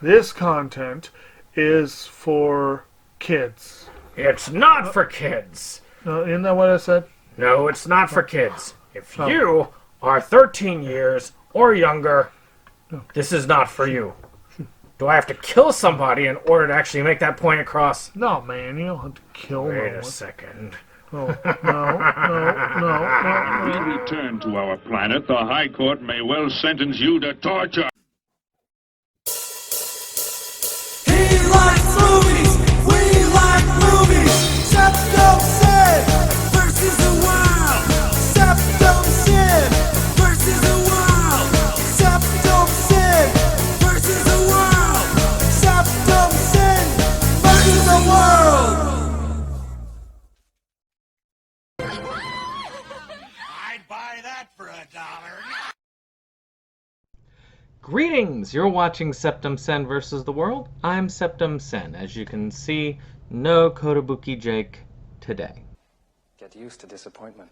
This content is for kids. It's not for kids. Isn't that what I said? No, it's not for kids. If you are 13 years or younger, this is not for you. Do I have to kill somebody in order to actually make that point across? No, man, you don't have to kill Wait no a one. second. No. When we return to our planet, the High Court may well sentence you to torture. He likes movies, we like movies. SeptumSin versus the world. SeptumSin versus the world. SeptumSin versus the world. SeptumSin versus the world. I'd buy that for $1. Greetings! You're watching SeptumSin versus the world. I'm SeptumSin. As you can see, no Kotobukijake today. Get used to disappointment.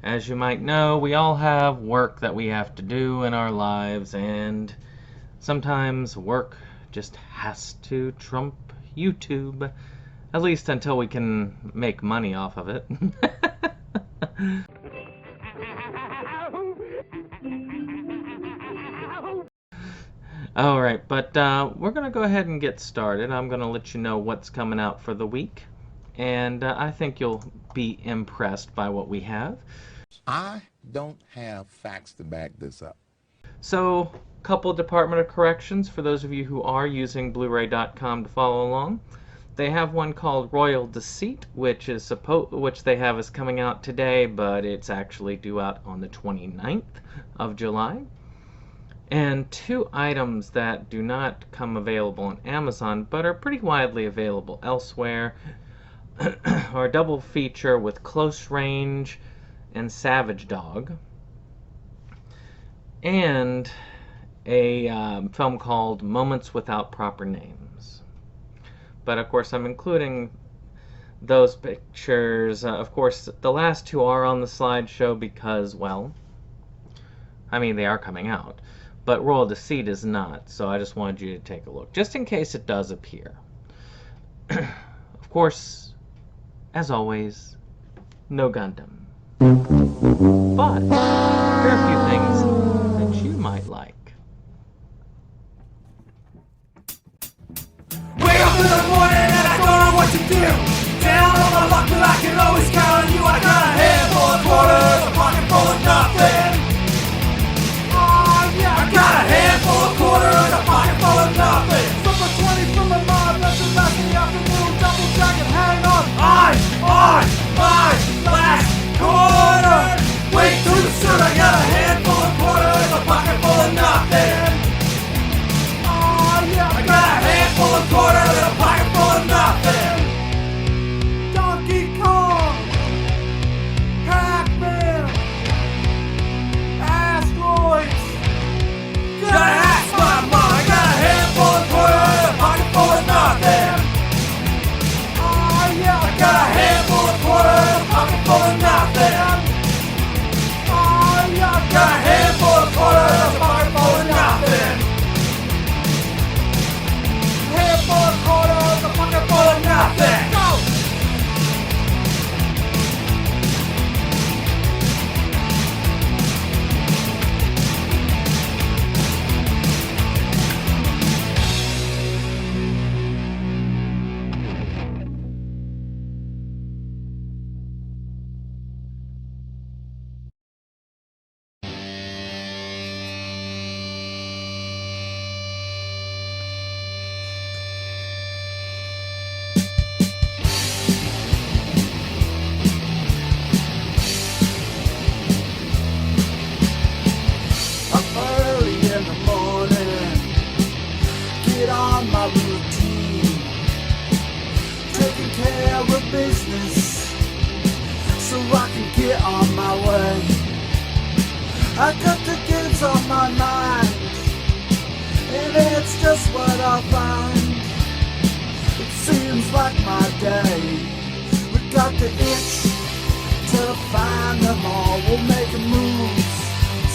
As you might know, we all have work that we have to do in our lives, and sometimes work just has to trump YouTube, at least until we can make money off of it. Alright, but we're going to go ahead and get started. I'm going to let you know what's coming out for the week, and I think you'll be impressed by what we have. I don't have facts to back this up. So, couple Department of Corrections for those of you who are using Blu-ray.com to follow along. They have one called Royal Deceit, which they have is coming out today, but it's actually due out on the 29th of July. And two items that do not come available on Amazon, but are pretty widely available elsewhere, are a double feature with Close Range and Savage Dog, and a film called Moments Without Proper Names. But of course I'm including those pictures. Of course the last two are on the slideshow because, well, I mean, they are coming out. But Royal Deceit is not, so I just wanted you to take a look, just in case it does appear. Of course, as always, no Gundam. But here are a few things that you might like. Wake up in the morning and I don't know what to do. Down on my luck, but I can always count on you. I got a handful of quarters, a pocket full of nothing. Oh yeah, I got a handful of quarters, a pocket full of nothing. Flip a 20 from my mom, that's the last in the afternoon. Double jacket, hang on my last quarter. Wait till the suit, I got a handful of quarters, a pocket full of nothing. Oh yeah, I got a handful of quarters and a pocket full of nothing. Donkey Kong, Pac-Man, asteroids. Gotta ask my mom, I got a handful of quarters and a pocket full of nothing. Oh yeah, I got a handful of quarters and a pocket full of nothing. Oh yeah, I got a handful of quarters and a pocket full of nothing. Handful of quarters, a pocket full of nothing. Go! Up early in the morning, get on my routine, taking care of business so I can get on my way. I got the kids on my mind, and it's just what I find. It seems like my day, we got the itch to find them all. We'll make a move,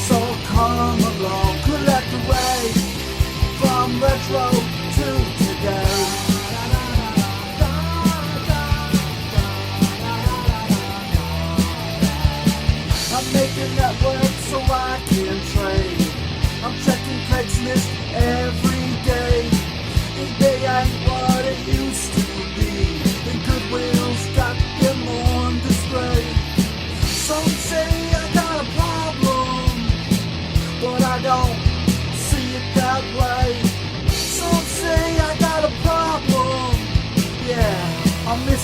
so come along, collect the way from retro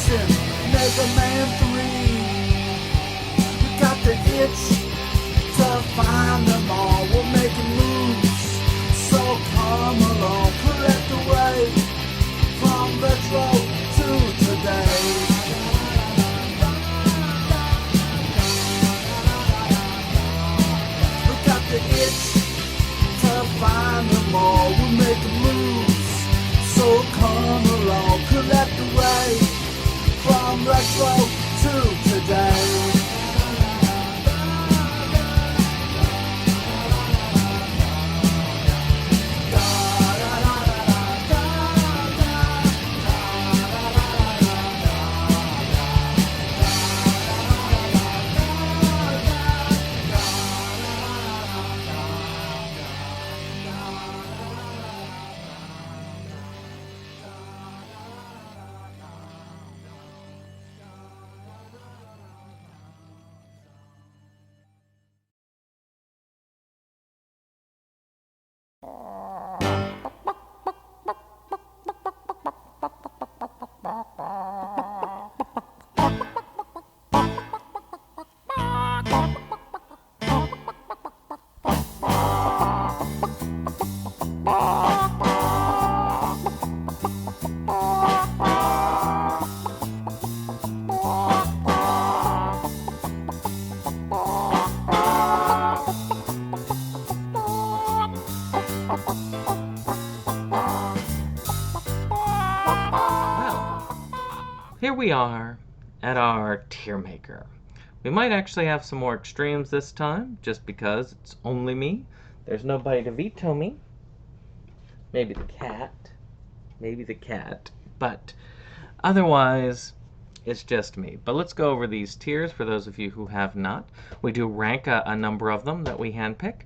chasing Mega Man 3. We got the itch to find them all. We're making moves, so come along. Collect the way from retro to today. We got the itch to find them all. We're making moves, so come along. Collect the way from retro to today. Here we are at our tier maker. We might actually have some more extremes this time, just because it's only me. There's nobody to veto me. Maybe the cat. Maybe the cat. But otherwise, it's just me. But let's go over these tiers for those of you who have not. We do rank a number of them that we handpick.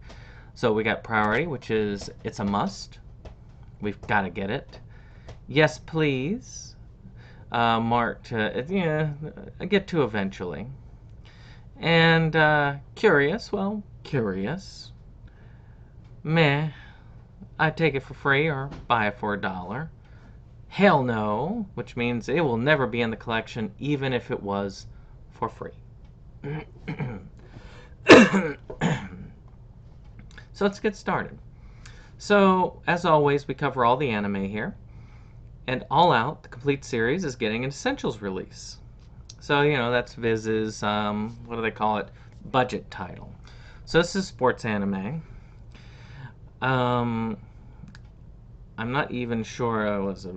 So we got priority, which is it's a must. We've got to get it. Yes, please. Marked, yeah, I get to eventually. And curious, well, curious. Meh, I'd take it for free or buy it for $1. Hell no, which means it will never be in the collection even if it was for free. So let's get started. So, as always, we cover all the anime here. And All Out, the complete series, is getting an Essentials release. So, you know, that's Viz's, what do they call it, budget title. So this is sports anime. I'm not even sure, was it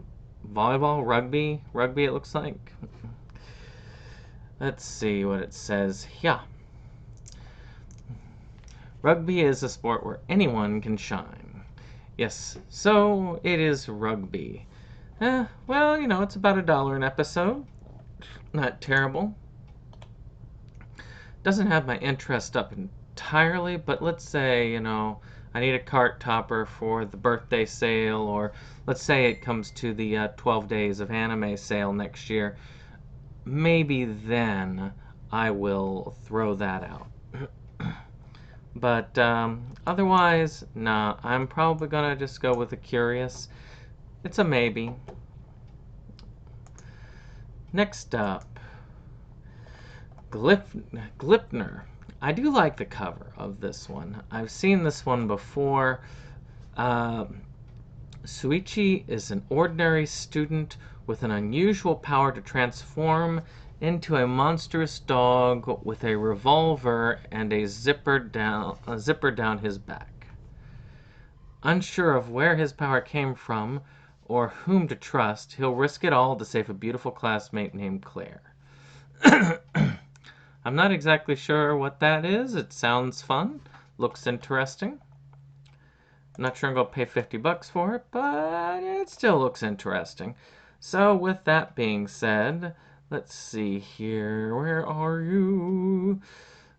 volleyball, rugby? Rugby, it looks like. Let's see what it says. Yeah. Rugby is a sport where anyone can shine. Yes, so it is rugby. Well, you know, it's about $1 an episode. Not terrible. Doesn't have my interest up entirely, but let's say, you know, I need a cart topper for the birthday sale, or let's say it comes to the 12 days of anime sale next year. Maybe then I will throw that out. But otherwise, nah, I'm probably gonna just go with a curious. It's a maybe. Next up, Glipner. I do like the cover of this one. I've seen this one before. Suichi is an ordinary student with an unusual power to transform into a monstrous dog with a revolver and a zipper down his back. Unsure of where his power came from or whom to trust, he'll risk it all to save a beautiful classmate named Claire. I'm not exactly sure what that is. It sounds fun. Looks interesting. I'm not sure I'm going to pay $50 for it, but it still looks interesting. So with that being said, let's see here. Where are you?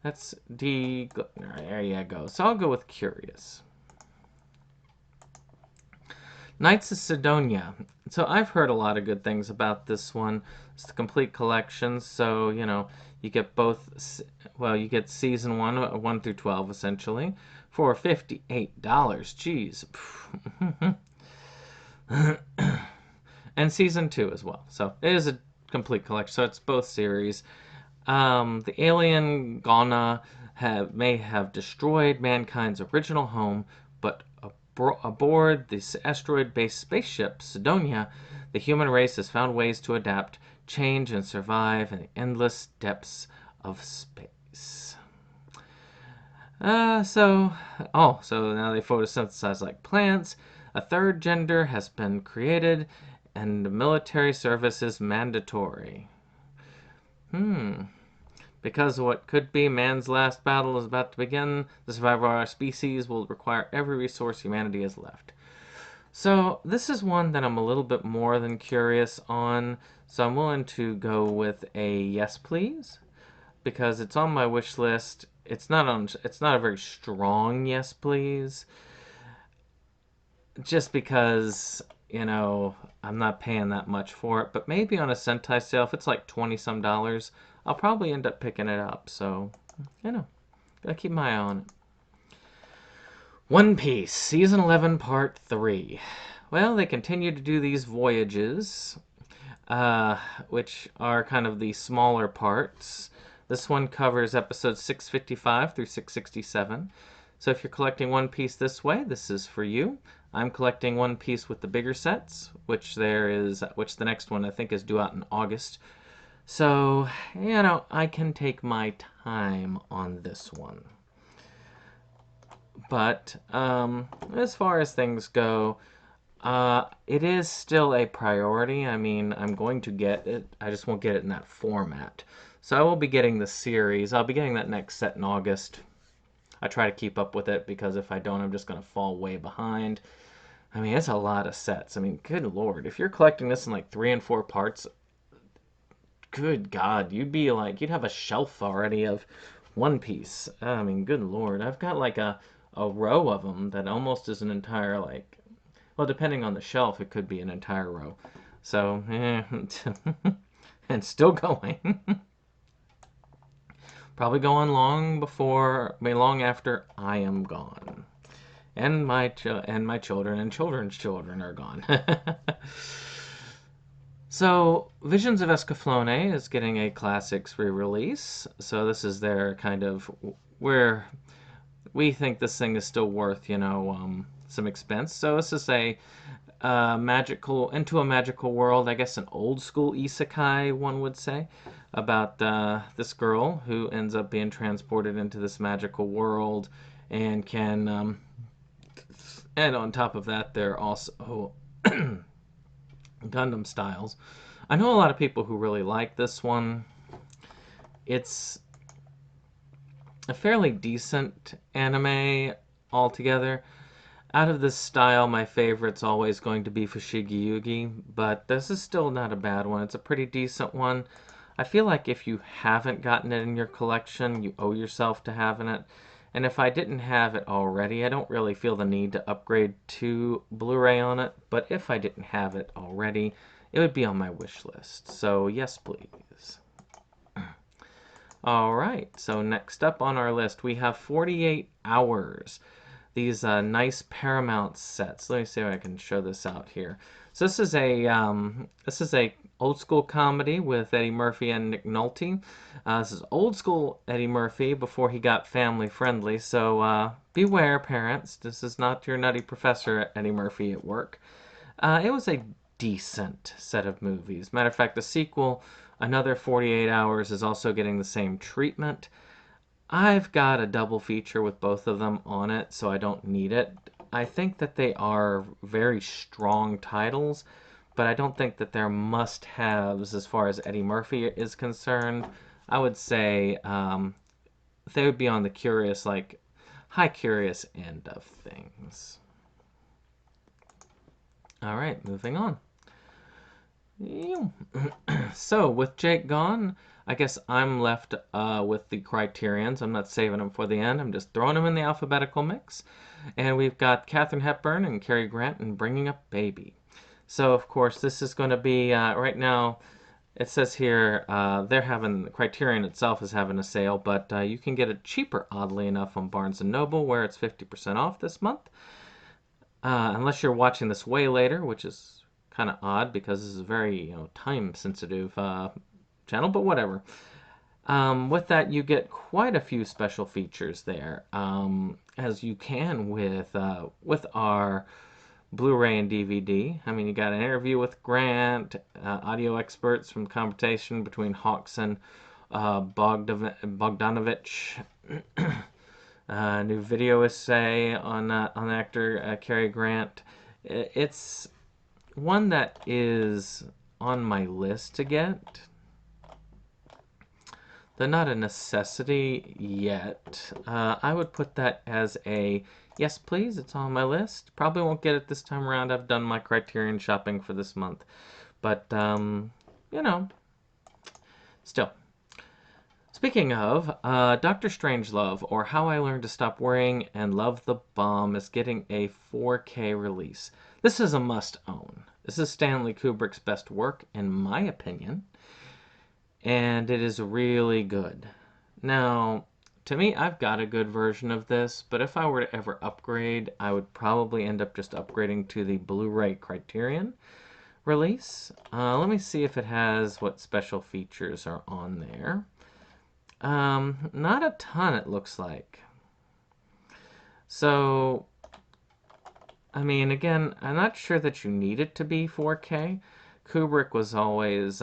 That's D. There you go. So I'll go with curious. Knights of Sidonia. So I've heard a lot of good things about this one. It's the complete collection, so, you know, you get both, well, you get season 1 through 12, essentially, for $58. Jeez. And season 2 as well. So it is a complete collection, so it's both series. The alien Ghana may have destroyed mankind's original home, but aboard this asteroid-based spaceship, Sidonia, the human race has found ways to adapt, change, and survive in the endless depths of space. So now they photosynthesize like plants. A third gender has been created, and military service is mandatory. Because what could be man's last battle is about to begin, the survival of our species will require every resource humanity has left. So this is one that I'm a little bit more than curious on, so I'm willing to go with a yes please, because it's on my wish list. It's not a very strong yes please, just because, you know, I'm not paying that much for it. But maybe on a Sentai sale, if it's like $20 some, I'll probably end up picking it up. So, you know, gotta keep my eye on it. One Piece, Season 11, Part 3. Well, they continue to do these voyages, which are kind of the smaller parts. This one covers episodes 655 through 667. So if you're collecting One Piece this way, this is for you. I'm collecting One Piece with the bigger sets, which the next one I think is due out in August. So, you know, I can take my time on this one. But as far as things go, it is still a priority. I mean, I'm going to get it. I just won't get it in that format. So I will be getting the series. I'll be getting that next set in August. I try to keep up with it, because if I don't, I'm just going to fall way behind. I mean, it's a lot of sets. I mean, good lord. If you're collecting this in like 3 and 4 parts, good god, you'd have a shelf already of One Piece. I mean, good lord. I've got like a row of them that almost is an entire, like, well, depending on the shelf, it could be an entire row. So, and still going. Probably going long after I am gone. And my children and children's children are gone. So, Visions of Escaflowne is getting a Classics re-release. So this is their kind of where we think this thing is still worth, you know, some expense. So this is a magical world, I guess an old school isekai, one would say, about this girl who ends up being transported into this magical world and can, and on top of that, they're also Gundam styles. I know a lot of people who really like this one. It's a fairly decent anime altogether. Out of this style, my favorite's always going to be Fushigi Yugi, but this is still not a bad one. It's a pretty decent one. I feel like if you haven't gotten it in your collection, you owe yourself to having it. And if I didn't have it already, I don't really feel the need to upgrade to Blu-ray on it. But if I didn't have it already, it would be on my wish list. So yes, please. All right, so next up on our list, we have 48 Hours. These nice Paramount sets. Let me see if I can show this out here. So this is a old school comedy with Eddie Murphy and Nick Nolte. This is old school Eddie Murphy before he got family friendly. So beware, parents. This is not your nutty professor Eddie Murphy at work. It was a decent set of movies. Matter of fact, the sequel, Another 48 Hours, is also getting the same treatment. I've got a double feature with both of them on it, so I don't need it. I think that they are very strong titles, but I don't think that they're must-haves as far as Eddie Murphy is concerned. I would say they would be on the curious, like, high curious end of things. All right, moving on. So, with Jake gone, I guess I'm left with the Criterions. I'm not saving them for the end. I'm just throwing them in the alphabetical mix. And we've got Katharine Hepburn and Cary Grant in Bringing Up Baby. So, of course, this is going to be, right now, it says here, Criterion itself is having a sale, but you can get it cheaper, oddly enough, on Barnes & Noble, where it's 50% off this month. Unless you're watching this way later, which is kind of odd because this is a very time-sensitive channel, but whatever. With that, you get quite a few special features there, as you can with our Blu-ray and DVD. I mean, you got an interview with Grant, audio experts from the conversation between Hawks and Bogdanovich, new video essay on actor Cary Grant. It's one that is on my list to get. They're not a necessity yet. I would put that as a yes, please. It's on my list. Probably won't get it this time around. I've done my Criterion shopping for this month. But, still. Speaking of, Dr. Strangelove, or How I Learned to Stop Worrying and Love the Bomb, is getting a 4K release. This is a must-own. This is Stanley Kubrick's best work, in my opinion. And it is really good. Now, to me, I've got a good version of this, but if I were to ever upgrade, I would probably end up just upgrading to the Blu-ray Criterion release. Let me see if it has what special features are on there. Not a ton, it looks like. So, I mean, again, I'm not sure that you need it to be 4K. Kubrick was always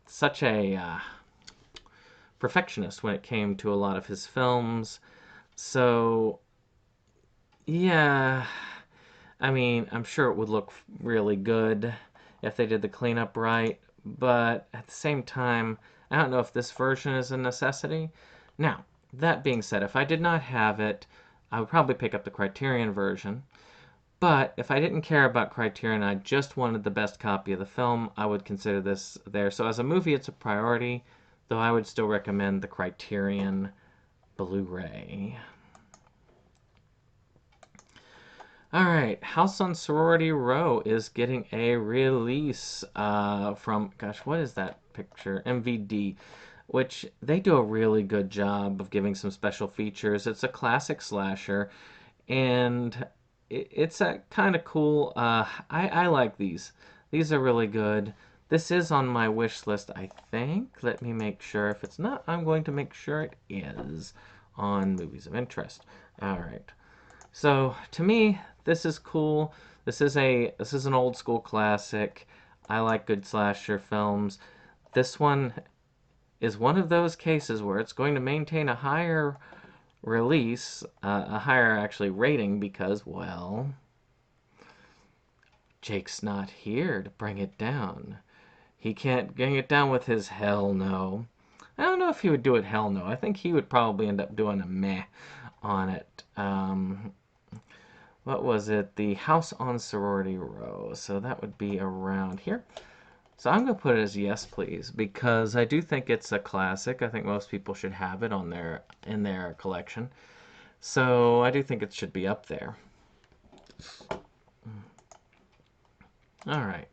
such a perfectionist when it came to a lot of his films. So, yeah, I mean, I'm sure it would look really good if they did the cleanup right. But at the same time, I don't know if this version is a necessity. Now, that being said, if I did not have it, I would probably pick up the Criterion version. But if I didn't care about Criterion, I just wanted the best copy of the film, I would consider this there. So as a movie, it's a priority, though I would still recommend the Criterion Blu-ray. Alright, House on Sorority Row is getting a release from, gosh, what is that picture? MVD, which they do a really good job of giving some special features. It's a classic slasher, and it's a kind of cool. I like these. These are really good. This is on my wish list, I think. Let me make sure. If it's not, I'm going to make sure it is on Movies of Interest. All right. So to me, this is cool. This is an old school classic. I like good slasher films. This one is one of those cases where it's going to maintain a higher release, a higher actually rating, because, well, Jake's not here to bring it down. He can't bring it down with his hell no. I don't know if he would do it hell no. I think he would probably end up doing a meh on it. What was it? The House on Sorority Row. So that would be around here. So I'm going to put it as yes, please, because I do think it's a classic. I think most people should have it on in their collection. So I do think it should be up there. All right.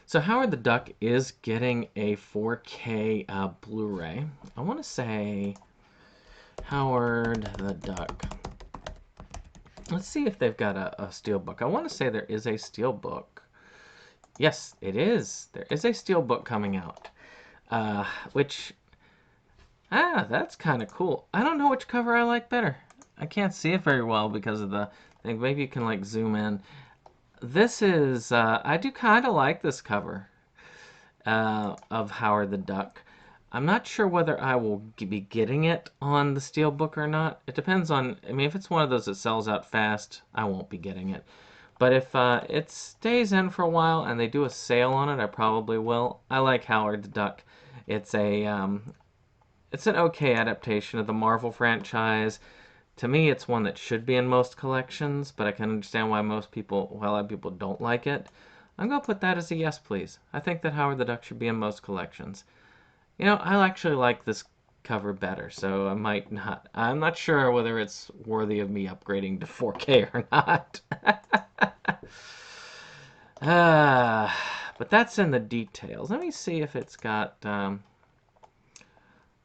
So Howard the Duck is getting a 4K Blu-ray. I want to say Howard the Duck. Let's see if they've got a steelbook. I want to say there is a steelbook. Yes, it is. There is a steelbook coming out, which, that's kind of cool. I don't know which cover I like better. I can't see it very well because of the thing. Maybe you can, like, zoom in. This is, I do kind of like this cover of Howard the Duck. I'm not sure whether I will be getting it on the steelbook or not. It depends on, I mean, if it's one of those that sells out fast, I won't be getting it. But if it stays in for a while and they do a sale on it, I probably will. I like Howard the Duck. It's an okay adaptation of the Marvel franchise. To me, it's one that should be in most collections, but I can understand why a lot of people don't like it. I'm going to put that as a yes, please. I think that Howard the Duck should be in most collections. You know, I actually like this cover better, so I might not. I'm not sure whether it's worthy of me upgrading to 4K or not. But that's in the details. Let me see if it's got,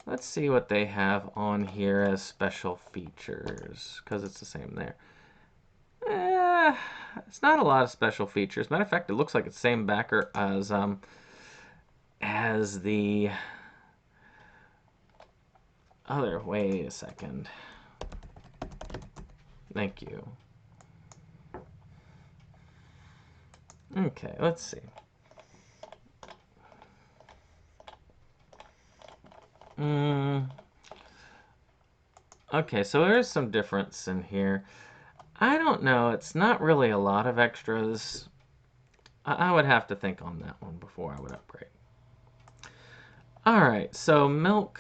let's see what they have on here as special features, because it's the same there. It's not a lot of special features. Matter of fact, it looks like it's the same backer as the other. Wait a second. Thank you. Okay, let's see. Okay, so there's some difference in here. I don't know. It's not really a lot of extras. I would have to think on that one before I would upgrade. Alright, so Milk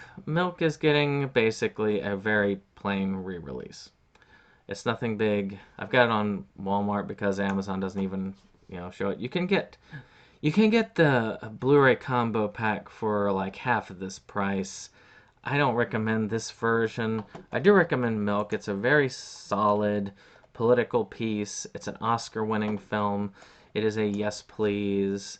is getting basically a very plain re-release. It's nothing big. I've got it on Walmart because Amazon doesn't even, show it. You can get the Blu-ray combo pack for like half of this price. I don't recommend this version. I do recommend Milk. It's a very solid political piece. It's an Oscar-winning film. It is a yes please.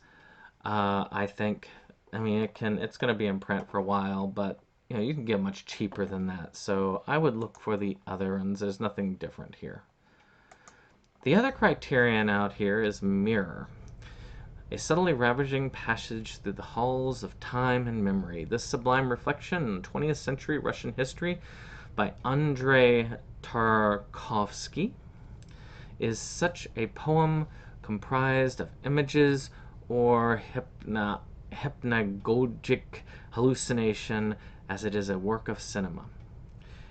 I think. I mean, it's going to be in print for a while, but you can get much cheaper than that. So I would look for the other ones. There's nothing different here. The other Criterion out here is Mirror. A subtly ravaging passage through the halls of time and memory. This sublime reflection on 20th century Russian history by Andrei Tarkovsky is such a poem comprised of images or hypnagogic hallucination as it is a work of cinema.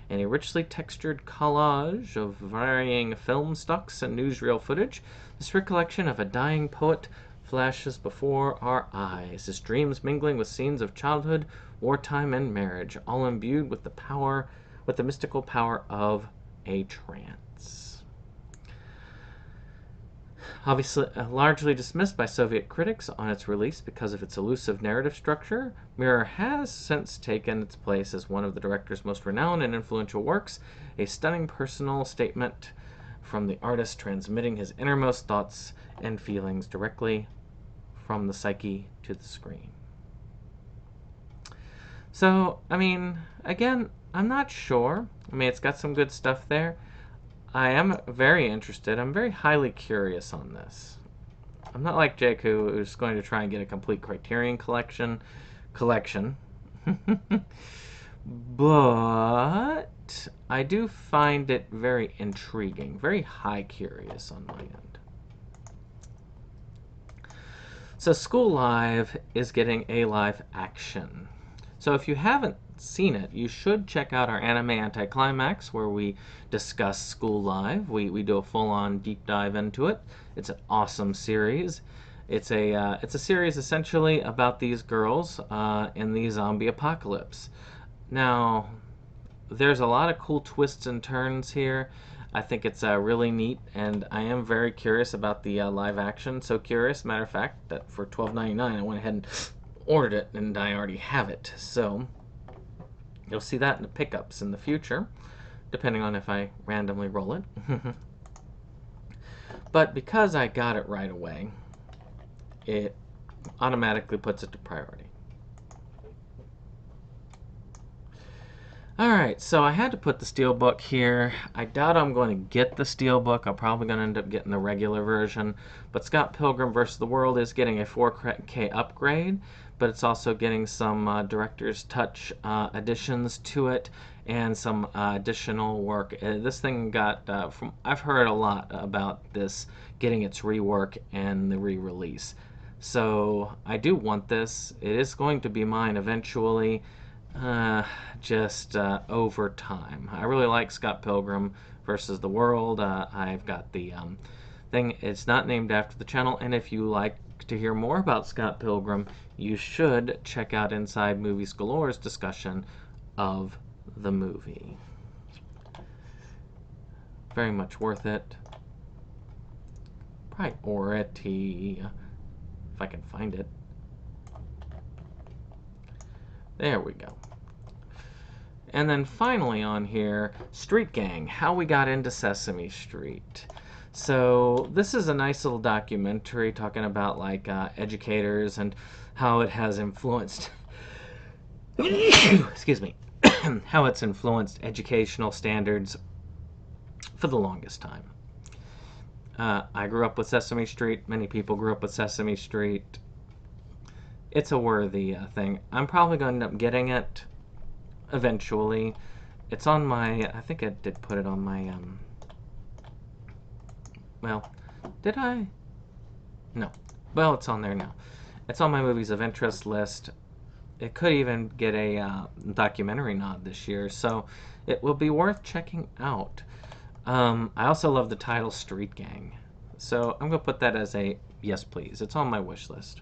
In a richly textured collage of varying film stocks and newsreel footage, this recollection of a dying poet flashes before our eyes, his dreams mingling with scenes of childhood, wartime, and marriage, all imbued with the mystical power of a trance. Obviously, largely dismissed by Soviet critics on its release because of its elusive narrative structure, Mirror has since taken its place as one of the director's most renowned and influential works, a stunning personal statement from the artist transmitting his innermost thoughts and feelings directly from the psyche to the screen. So, I mean, again, I'm not sure. I mean, it's got some good stuff there. I am very interested. I'm very highly curious on this. I'm not like Jake, who's going to try and get a complete Criterion collection. But I do find it very intriguing, very high curious on my end. So School Live is getting a live action. So if you haven't seen it, you should check out our Anime Anticlimax, where we discuss School Live. We do a full-on deep dive into it. It's an awesome series. It's a series essentially about these girls in the zombie apocalypse. Now, there's a lot of cool twists and turns here. I think it's really neat, and I am very curious about the live action. So curious, matter of fact, that for $12.99 I went ahead and ordered it, and I already have it. So you'll see that in the pickups in the future, depending on if I randomly roll it. But because I got it right away, it automatically puts it to priority. Alright, so I had to put the Steelbook here. I doubt I'm going to get the Steelbook. I'm probably going to end up getting the regular version. But Scott Pilgrim vs. the World is getting a 4K upgrade, but it's also getting some Director's Touch additions to it and some additional work. This thing got, I've heard a lot about this getting its rework and the re-release. So I do want this. It is going to be mine eventually. Just over time. I really like Scott Pilgrim versus the World. I've got the thing. It's not named after the channel, and if you like to hear more about Scott Pilgrim, you should check out Inside Movies Galore's discussion of the movie. Very much worth it. Priority, if I can find it. There we go. And then finally on here, Street Gang, How We Got Into Sesame Street. So this is a nice little documentary talking about like educators and how it has influenced excuse me, how it's influenced educational standards for the longest time. I grew up with Sesame Street. Many people grew up with Sesame Street. It's a worthy thing. I'm probably going to end up getting it eventually. It's on my... I think I did put it on my... Well, did I? No. Well, it's on there now. It's on my movies of interest list. It could even get a documentary nod this year, so it will be worth checking out. I also love the title Street Gang, so I'm going to put that as a yes please. It's on my wish list.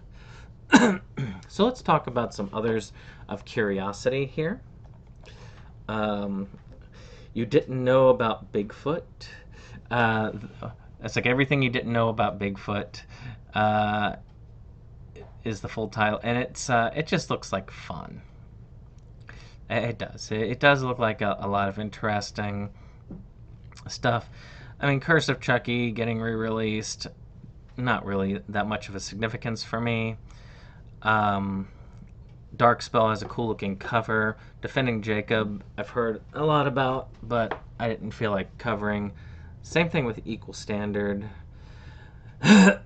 So let's talk about some others of curiosity here. You didn't know about Bigfoot. It's like everything you didn't know about Bigfoot is the full title, and it just looks like fun. It does. It does look like a lot of interesting stuff. I mean, Curse of Chucky getting re-released, not really that much of a significance for me. Dark Spell has a cool looking cover. Defending Jacob, I've heard a lot about, but I didn't feel like covering. Same thing with Equal Standard. The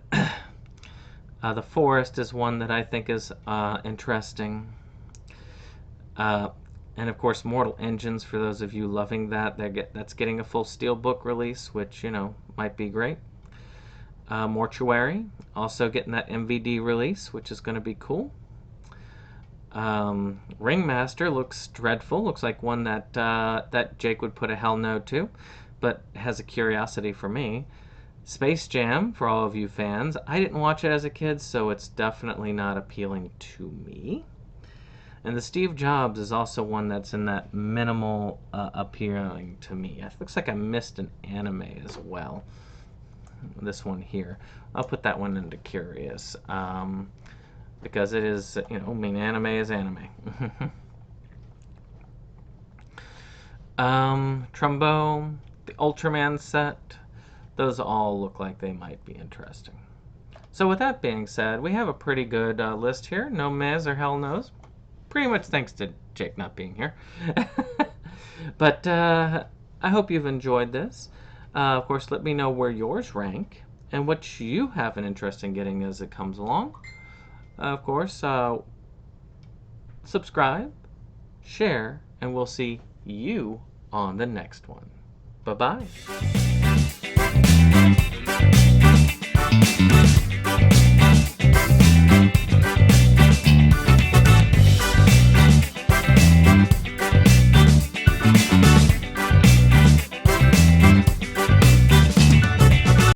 Forrest is one that I think is interesting. And of course, Mortal Engines, for those of you loving that, that's getting a full steelbook release, which, you know, might be great. Mortuary, also getting that MVD release, which is going to be cool. Ringmaster looks dreadful. Looks like one that that Jake would put a hell no to, but has a curiosity for me. Space Jam, for all of you fans. I didn't watch it as a kid, so it's definitely not appealing to me. And the Steve Jobs is also one that's in that minimal appealing to me. It looks like I missed an anime as well. This one here. I'll put that one into curious. Because it is, you know, I mean, anime is anime. Trumbo, the Ultraman set, those all look like they might be interesting. So with that being said, we have a pretty good list here. No mez or hell no's. Pretty much thanks to Jake not being here. But I hope you've enjoyed this. Of course, let me know where yours rank and what you have an interest in getting as it comes along. Of course, subscribe, share, and we'll see you on the next one. Bye-bye.